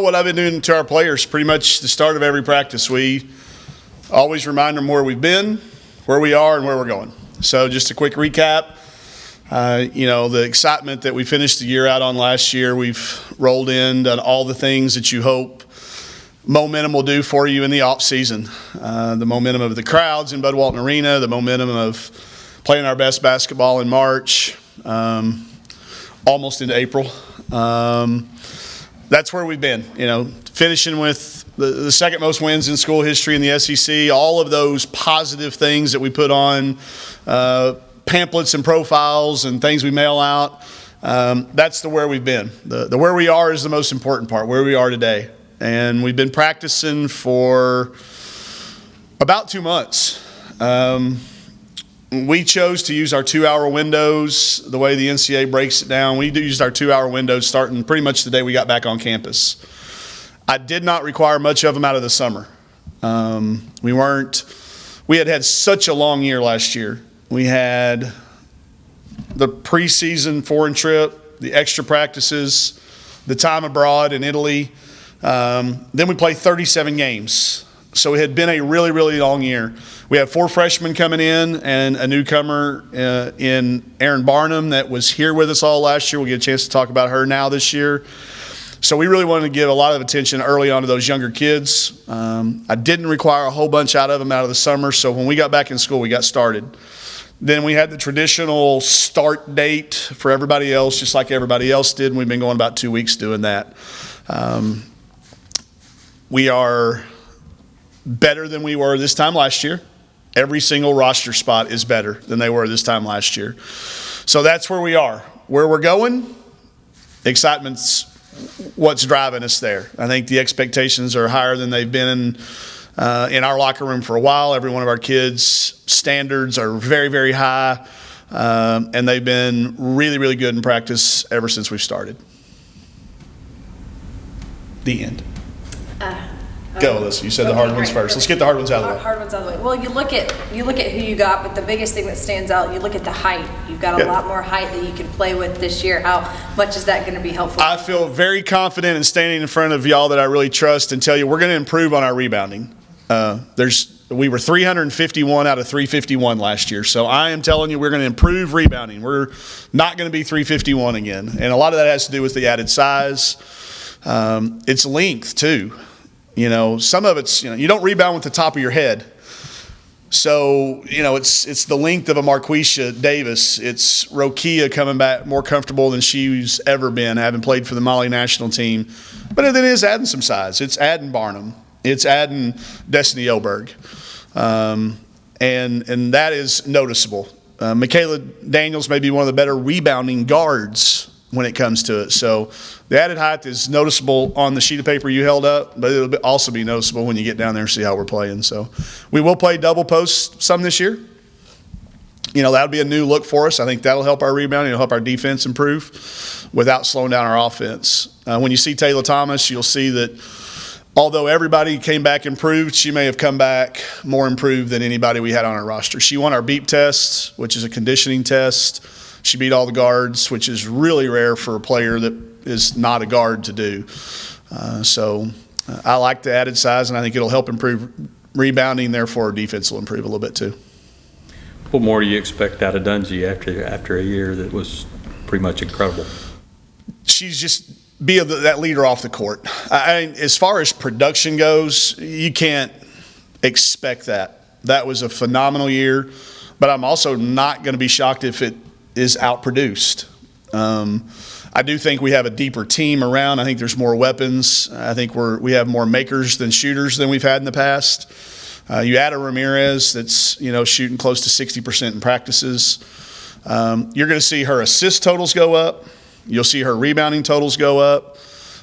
What I've been doing to our players, pretty much the start of every practice, we always remind them where we've been, where we are, and where we're going. So just a quick recap. The excitement that we finished the year out on last year, we've rolled in, done all the things that you hope momentum will do for you in the off season. The momentum of the crowds in Bud Walton Arena, the momentum of playing our best basketball in March, almost into April. That's where we've been, finishing with the second most wins in school history in the SEC, all of those positive things that we put on pamphlets and profiles and things we mail out. That's the where we've been. The where we are is the most important part, where we are today. And we've been practicing for about 2 months. We chose to use our 2-hour windows the way the NCAA breaks it down. We used our 2-hour windows starting pretty much the day we got back on campus. I did not require much of them out of the summer. We had such a long year last year. We had the preseason foreign trip, the extra practices, the time abroad in Italy. Then we played 37 games. So it had been a really, really long year. We have 4 freshmen coming in and a newcomer in Erin Barnum that was here with us all last year. We'll get a chance to talk about her now this year. So we really wanted to give a lot of attention early on to those younger kids. I didn't require a whole bunch out of them out of the summer, so when we got back in school, we got started. Then we had the traditional start date for everybody else, just like everybody else did, and we've been going about 2 weeks doing that. We are better than we were this time last year. Every single roster spot is better than they were this time last year. So that's where we are. Where we're going, excitement's what's driving us there. I think the expectations are higher than they've been in our locker room for a while. Every one of our kids' standards are very, very high, and they've been really, really good in practice ever since we've started. The end. Go, Alyssa. You said the hard ones first. Let's get the hard ones out of the way. Hard ones out of the way. Well, you look at who you got, but the biggest thing that stands out, you look at the height. You've got a lot more height that you can play with this year. How much is that going to be helpful? I feel very confident in standing in front of y'all that I really trust and tell you we're going to improve on our rebounding. We were 351 out of 351 last year, so I am telling you we're going to improve rebounding. We're not going to be 351 again, and a lot of that has to do with the added size. It's length too. Some of it's, you don't rebound with the top of your head. So, it's the length of a Marquisha Davis. It's Rokia coming back more comfortable than she's ever been, having played for the Mali national team. But it is adding some size. It's adding Barnum. It's adding Destiny Oberg. And that is noticeable. Michaela Daniels may be one of the better rebounding guards when it comes to it. So the added height is noticeable on the sheet of paper you held up, but it'll also be noticeable when you get down there and see how we're playing. So we will play double post some this year. That'll be a new look for us. I think that'll help our rebounding. It'll help our defense improve without slowing down our offense. When you see Taylor Thomas, you'll see that although everybody came back improved, she may have come back more improved than anybody we had on our roster. She won our beep test, which is a conditioning test. She beat all the guards, which is really rare for a player that is not a guard to do. So I like the added size, and I think it'll help improve rebounding. Therefore, our defense will improve a little bit too. What more do you expect out of Dungy after a year that was pretty much incredible? She's just that leader off the court. As far as production goes, you can't expect that. That was a phenomenal year, but I'm also not going to be shocked if it is outproduced. I do think we have a deeper team around. I think there's more weapons. I think we have more makers than shooters than we've had in the past. You add a Ramirez that's shooting close to 60% in practices. You're going to see her assist totals go up. You'll see her rebounding totals go up.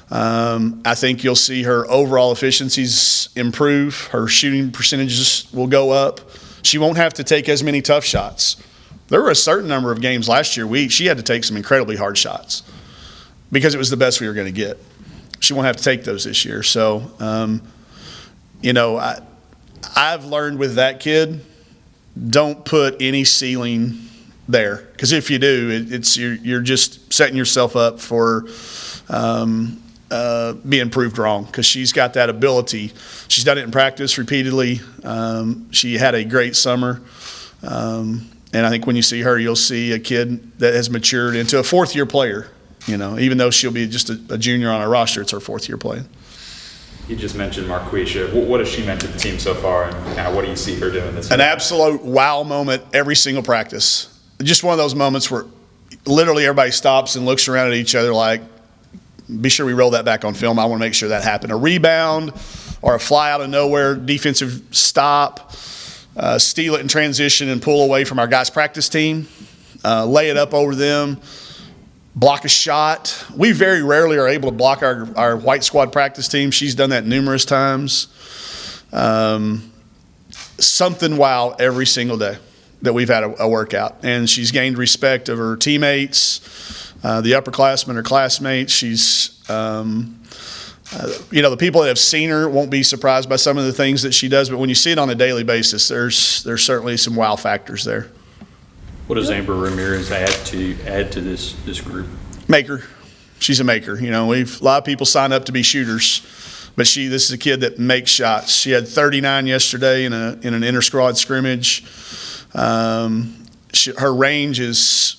I think you'll see her overall efficiencies improve. Her shooting percentages will go up. She won't have to take as many tough shots. There were a certain number of games last year she had to take some incredibly hard shots because it was the best we were going to get. She won't have to take those this year. So, I've learned with that kid, don't put any ceiling there, because if you do, you're just setting yourself up for being proved wrong, because she's got that ability. She's done it in practice repeatedly. She had a great summer. And I think when you see her, you'll see a kid that has matured into a fourth-year player. Even though she'll be just a junior on our roster, it's her fourth year playing. You just mentioned Marquisha. What has she meant to the team so far, and kind of what do you see her doing this year? An absolute wow moment every single practice. Just one of those moments where literally everybody stops and looks around at each other like, be sure we roll that back on film. I want to make sure that happened. A rebound or a fly out of nowhere, defensive stop, steal it in transition and pull away from our guys' practice team, lay it up over them, block a shot. We very rarely are able to block our white squad practice team. She's done that numerous times. Something wow every single day that we've had a workout. And she's gained respect of her teammates, the upperclassmen, her classmates. She's, the people that have seen her won't be surprised by some of the things that she does, but when you see it on a daily basis, there's certainly some wow factors there. What does Amber Ramirez add to this group? Maker. She's a maker. A lot of people sign up to be shooters, but this is a kid that makes shots. She had 39 yesterday in an inter-squad scrimmage. Her range is.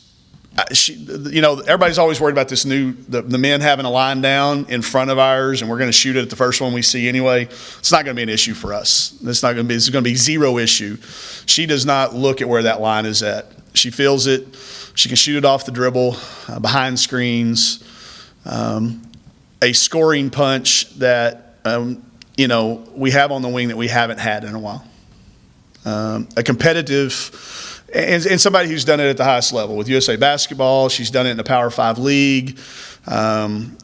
Everybody's always worried about this the men having a line down in front of ours, and we're going to shoot it at the first one we see anyway. It's not going to be an issue for us. It's going to be zero issue. She does not look at where that line is at. She feels it. She can shoot it off the dribble, behind screens, a scoring punch that we have on the wing that we haven't had in a while. A competitive. And somebody who's done it at the highest level with USA Basketball. She's done it in the Power 5 league. And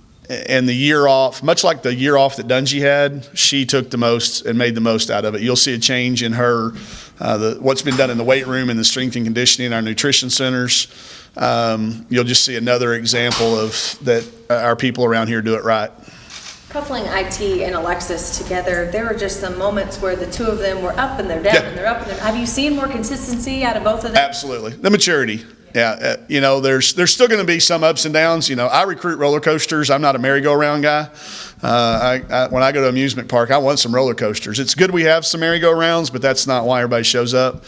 the year off, much like the year off that Dungy had, she took the most and made the most out of it. You'll see a change in her, what's been done in the weight room and the strength and conditioning, our nutrition centers. You'll just see another example of that our people around here do it right. Coupling IT and Alexis together, there were just some moments where the two of them were up and they're down and they're up and they're. Have you seen more consistency out of both of them? Absolutely. The maturity. Yeah. There's still going to be some ups and downs. I recruit roller coasters. I'm not a merry-go-round guy. When I go to amusement park, I want some roller coasters. It's good we have some merry-go-rounds, but that's not why everybody shows up.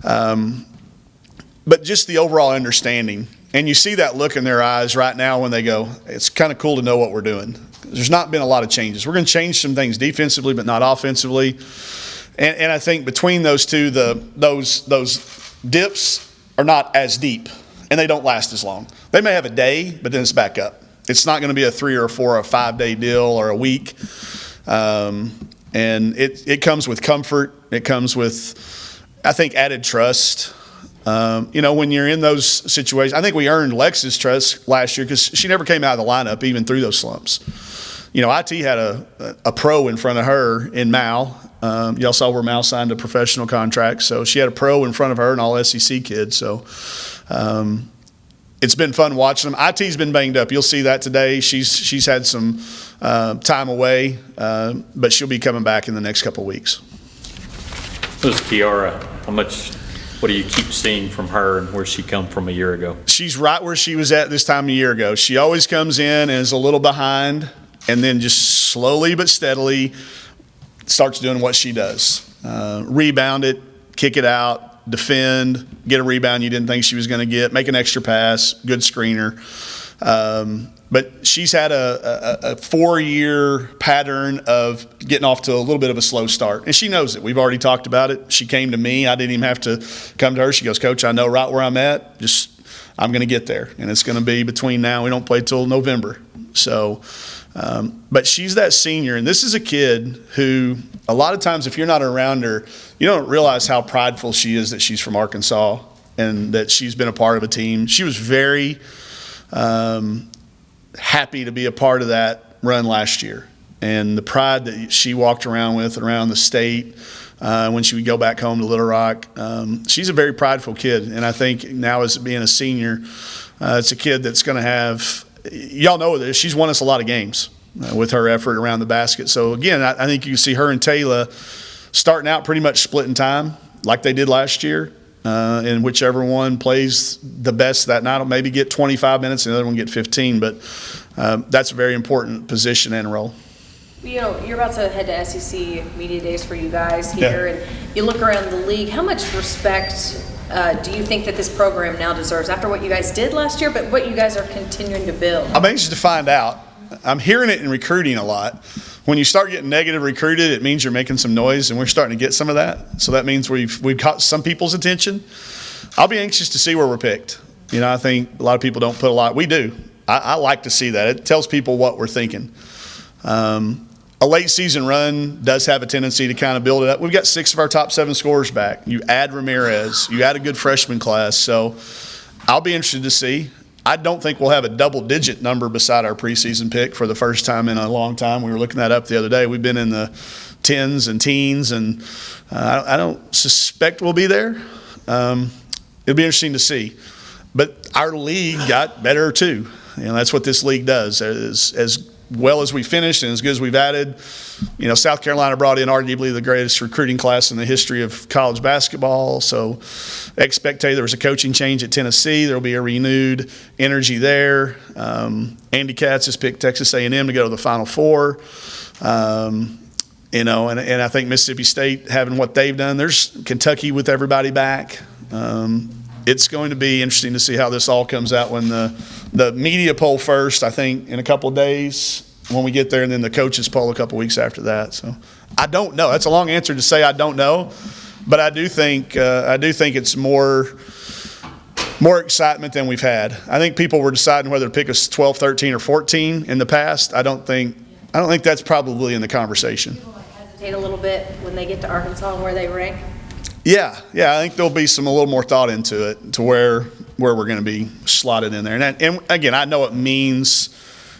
But just the overall understanding. And you see that look in their eyes right now when they go, it's kind of cool to know what we're doing. There's not been a lot of changes. We're going to change some things defensively, but not offensively. And I think between those two, those dips are not as deep, and they don't last as long. They may have a day, but then it's back up. It's not going to be a 3 or 4 or 5 day deal or a week. And it comes with comfort. It comes with, I think, added trust. When you're in those situations, I think we earned Lex's trust last year because she never came out of the lineup even through those slumps. IT had a pro in front of her in Mal. Y'all saw where Mal signed a professional contract, so she had a pro in front of her, an all SEC kid. So it's been fun watching them. IT's been banged up. You'll see that today. She's had some time away, but she'll be coming back in the next couple of weeks. What is Kiara? What do you keep seeing from her and where she come from a year ago? She's right where she was at this time a year ago. She always comes in and is a little behind, and then just slowly but steadily starts doing what she does. Rebound it, kick it out, defend, get a rebound you didn't think she was going to get, make an extra pass, good screener. But she's had a 4-year pattern of getting off to a little bit of a slow start. And she knows it. We've already talked about it. She came to me. I didn't even have to come to her. She goes, Coach, I know right where I'm at. I'm going to get there. And it's going to be between now. We don't play till November. So, but she's that senior. And this is a kid who a lot of times if you're not around her, you don't realize how prideful she is that she's from Arkansas and that she's been a part of a team. She was very happy to be a part of that run last year, and the pride that she walked around with around the state when she would go back home to Little Rock. She's a very prideful kid, and I think now as being a senior, it's a kid that's going to have, y'all know this, she's won us a lot of games with her effort around the basket. So again, I think you see her and Taylor starting out pretty much splitting time like they did last year, and whichever one plays the best that night will maybe get 25 minutes and the other one get 15. But that's a very important position and role. You know, you're about to head to SEC Media Days for you guys here, and you look around the league. How much respect do you think that this program now deserves after what you guys did last year, but what you guys are continuing to build? I'm anxious to find out. I'm hearing it in recruiting a lot. When you start getting negative recruited, it means you're making some noise, and we're starting to get some of that. So that means we've caught some people's attention. I'll be anxious to see where we're picked. You know, I think a lot of people don't put a lot. We do. I like to see that. It tells people what we're thinking. A late season run does have a tendency to kind of build it up. We've got 6 of our top 7 scorers back. You add Ramirez, you add a good freshman class. So I'll be interested to see. I don't think we'll have a double-digit number beside our preseason pick for the first time in a long time. We were looking that up the other day. We've been in the 10s and teens, and I don't suspect we'll be there. It'll be interesting to see. But our league got better too. You know, that's what this league does. As well as we finished and as good as we've added, you know, South Carolina brought in arguably the greatest recruiting class in the history of college basketball. So there was a coaching change at Tennessee. There will be a renewed energy there. Andy Katz has picked Texas A&M to go to the Final Four. You know, and I think Mississippi State having what they've done. There's Kentucky with everybody back. It's going to be interesting to see how this all comes out when the media poll first, I think, in a couple of days when we get there, and then the coaches poll a couple of weeks after that. So I don't know. That's a long answer to say I don't know, but I do think it's more excitement than we've had. I think people were deciding whether to pick us 12, 13, or 14 in the past. I don't think that's probably in the conversation. People might hesitate a little bit when they get to Arkansas and where they rank. Yeah, I think there'll be a little more thought into it to where we're going to be slotted in there. And again, I know it means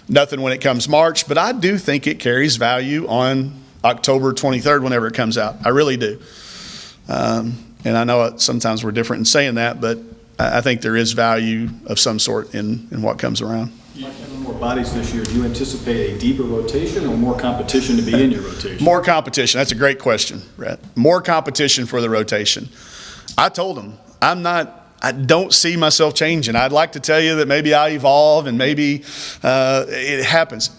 nothing when it comes March, but I do think it carries value on October 23rd whenever it comes out. I really do. And I know sometimes we're different in saying that, but I think there is value of some sort in what comes around. Like having more bodies this year, do you anticipate a deeper rotation or more competition to be in your rotation? More competition. That's a great question, Brett. More competition for the rotation. I told him, I don't see myself changing. I'd like to tell you that maybe I evolve and maybe it happens.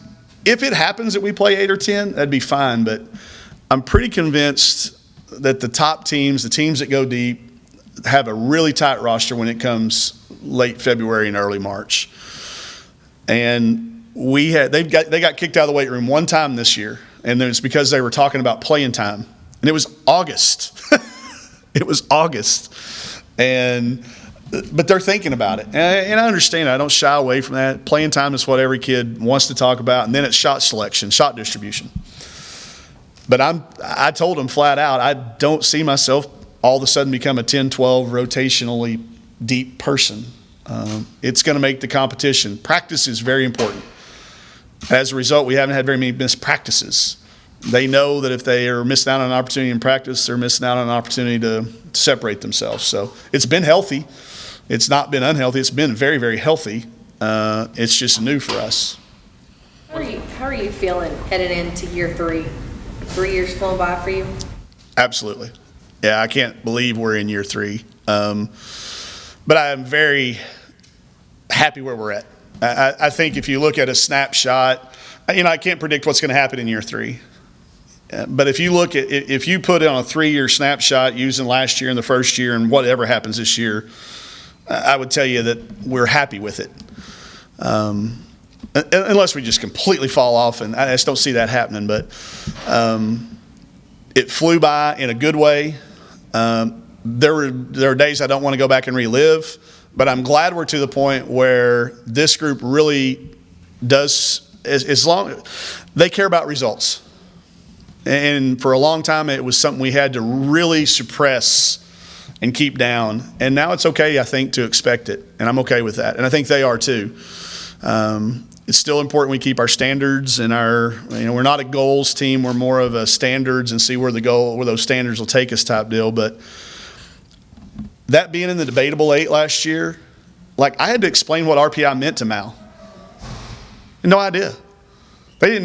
If it happens that we play 8 or 10, that'd be fine, but I'm pretty convinced that the top teams, the teams that go deep, have a really tight roster when it comes late February and early March. And they got kicked out of the weight room one time this year, and it's because they were talking about playing time, and it was August. It was August, but they're thinking about it, and I understand. I don't shy away from that. Playing time is what every kid wants to talk about, and then it's shot selection, shot distribution. But I told them flat out, I don't see myself all of a sudden become a 10, 12 rotationally deep person. It's going to make the competition. Practice is very important. As a result, we haven't had very many missed practices. They know that if they are missing out on an opportunity in practice, they're missing out on an opportunity to separate themselves. So it's been healthy. It's not been unhealthy. It's been very, very healthy. It's just new for us. How are you feeling headed into year 3? 3 years flown by for you? Absolutely. Yeah, I can't believe we're in year 3. But I am very happy where we're at. I think if you look at a snapshot, I can't predict what's going to happen in year 3. But if you put it on a 3-year snapshot using last year and the first year and whatever happens this year, I would tell you that we're happy with it. Unless we just completely fall off, and I just don't see that happening. But it flew by in a good way. There are days I don't want to go back and relive, but I'm glad we're to the point where this group really does, as long they care about results. And for a long time, it was something we had to really suppress and keep down. And now it's okay, I think, to expect it, and I'm okay with that. And I think they are too. It's still important we keep our standards and we're not a goals team. We're more of a standards and see where those standards will take us type deal. But that being in the debatable 8 last year, I had to explain what RPI meant to Mal. No idea. They didn't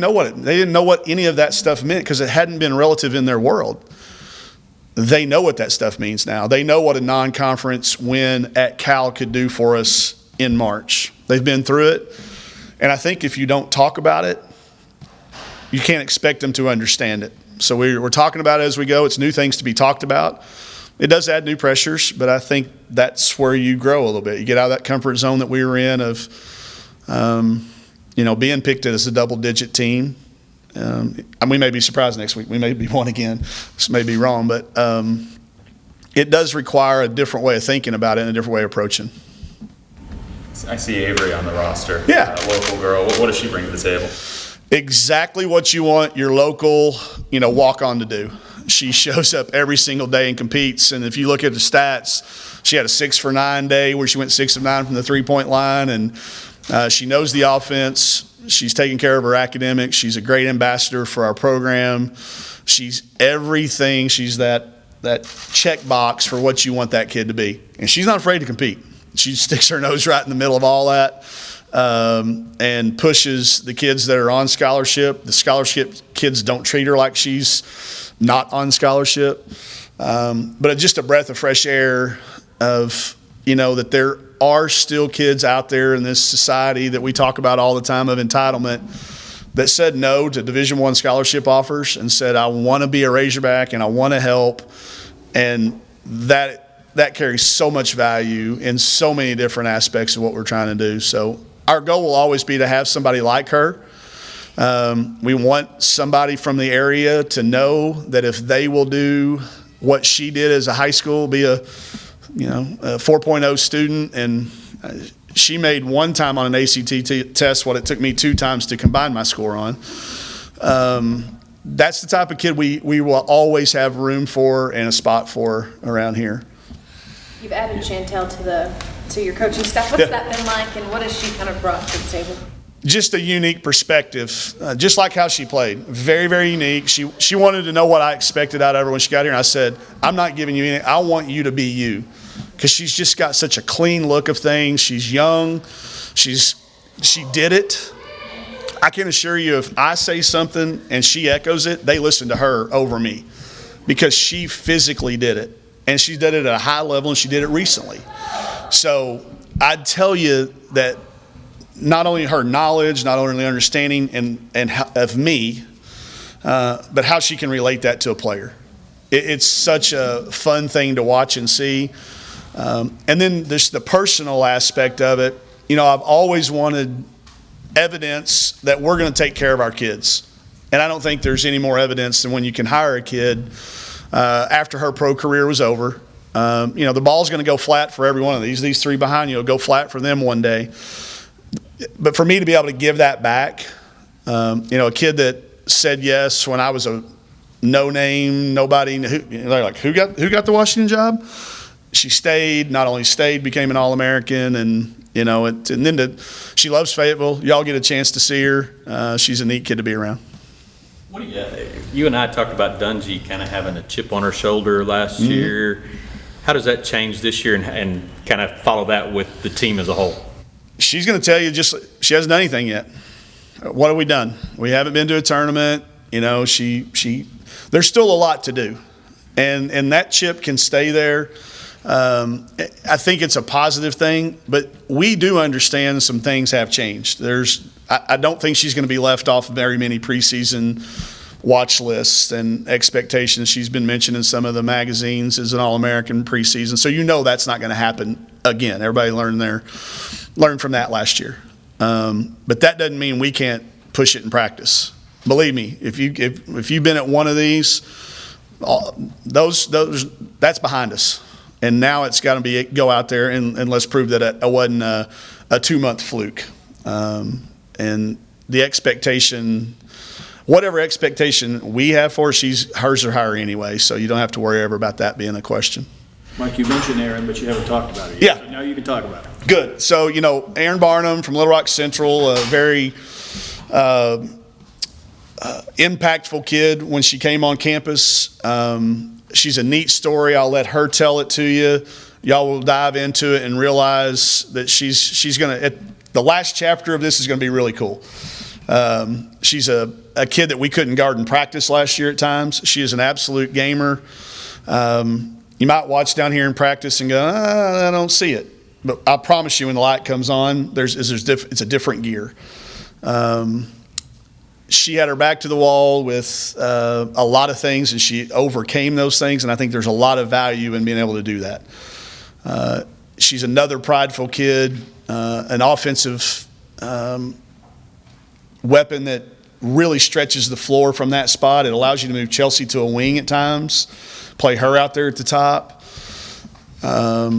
know what any of that stuff meant because it hadn't been relative in their world. they know what that stuff means now. They know what a non-conference win at Cal could do for us in March. They've been through it. And I think if you don't talk about it, you can't expect them to understand it. So we're talking about it as we go. It's new things to be talked about. It does add new pressures, but I think that's where you grow a little bit. You get out of that comfort zone that we were in of, being picked as a double-digit team. And we may be surprised next week. We may be one again. This may be wrong, but it does require a different way of thinking about it and a different way of approaching. I see Avery on the roster. Yeah. A local girl. What does she bring to the table? Exactly what you want your local, walk-on to do. She shows up every single day and competes. And if you look at the stats, she had a 6 for 9 day where she went 6 of 9 from the three-point line. And she knows the offense. She's taking care of her academics. She's a great ambassador for our program. She's everything. She's that check box for what you want that kid to be. And she's not afraid to compete. She sticks her nose right in the middle of all that and pushes the kids that are on scholarship. The scholarship kids don't treat her like she's not on scholarship. But just a breath of fresh air of, that there are still kids out there in this society that we talk about all the time of entitlement that said no to Division I scholarship offers and said, I want to be a Razorback and I want to help. And that carries so much value in so many different aspects of what we're trying to do. So our goal will always be to have somebody like her. We want somebody from the area to know that if they will do what she did as a high school, be a 4.0 student, and she made one time on an ACT test what it took me 2 times to combine my score on. That's the type of kid we will always have room for and a spot for around here. You've added Chantel to your coaching staff. What's that been like, and what has she kind of brought to the table? Just a unique perspective, just like how she played. Very, very unique. She wanted to know what I expected out of her when she got here, and I said, I'm not giving you anything. I want you to be you, because she's just got such a clean look of things. She's young. She did it. I can assure you, if I say something and she echoes it, they listen to her over me, because she physically did it. And she did it at a high level, and she did it recently. So I'd tell you that not only her knowledge, not only understanding and of me, but how she can relate that to a player. It's such a fun thing to watch and see. And then there's the personal aspect of it. I've always wanted evidence that we're going to take care of our kids. And I don't think there's any more evidence than when you can hire a kid after her pro career was over. The ball's going to go flat for every one of these. These 3 behind you will go flat for them one day. But for me to be able to give that back, a kid that said yes when I was a no-name, nobody, they're like, who got the Washington job? She stayed, not only stayed, became an All-American, and then she loves Fayetteville. Y'all get a chance to see her. She's a neat kid to be around. What do you and I talked about Dungy kind of having a chip on her shoulder last year. How does that change this year, and kind of follow that with the team as a whole? She's going to tell you she hasn't done anything yet. What have we done? We haven't been to a tournament. There's still a lot to do, and that chip can stay there. I think it's a positive thing, but we do understand some things have changed. I don't think she's going to be left off very many preseason watch lists and expectations. She's been mentioned in some of the magazines as an All-American preseason, so that's not going to happen again. Everybody learned from that last year, but that doesn't mean we can't push it in practice. Believe me, if you've been at one of these, that's behind us. And now it's got to go out there and let's prove that it wasn't a 2-month fluke. And the expectation, whatever expectation we have for her, hers or higher anyway. So you don't have to worry ever about that being a question. Mike, you mentioned Aaron, but you haven't talked about it yet. Yeah. So now you can talk about it. Good. So, Aaron Barnum from Little Rock Central, a very impactful kid when she came on campus. She's a neat story. I'll let her tell it to you. Y'all will dive into it and realize that she's going to, the last chapter of this is going to be really cool. She's a kid that we couldn't guard in practice last year at times. She is an absolute gamer. You might watch down here in practice and go, I don't see it. But I promise you, when the light comes on, it's a different gear. She had her back to the wall with a lot of things, and she overcame those things, and I think there's a lot of value in being able to do that. She's another prideful kid, an offensive weapon that really stretches the floor from that spot. It allows you to move Chelsea to a wing at times, play her out there at the top. I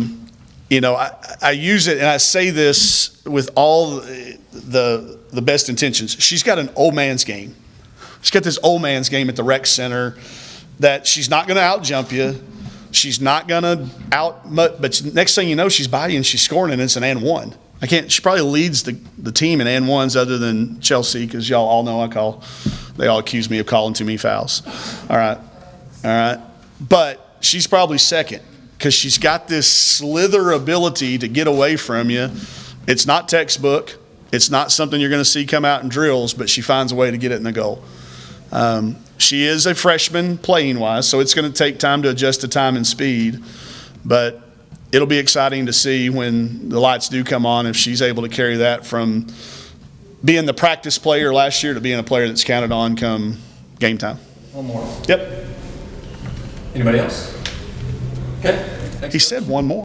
use it, and I say this with all the best intentions. She's got an old man's game. She's got this old man's game at the rec center that she's not going to out jump you. She's not going to but next thing you know, she's by you and she's scoring, and it's an and one. She probably leads the team in and ones other than Chelsea, because y'all all know they all accuse me of calling too many fouls. All right. But she's probably second, because she's got this slither ability to get away from you. It's not textbook. It's not something you're going to see come out in drills, but she finds a way to get it in the goal. She is a freshman playing wise, so it's going to take time to adjust to time and speed, but it'll be exciting to see when the lights do come on, if she's able to carry that from being the practice player last year to being a player that's counted on come game time. One more. Yep. Anybody else? Okay. He said one more.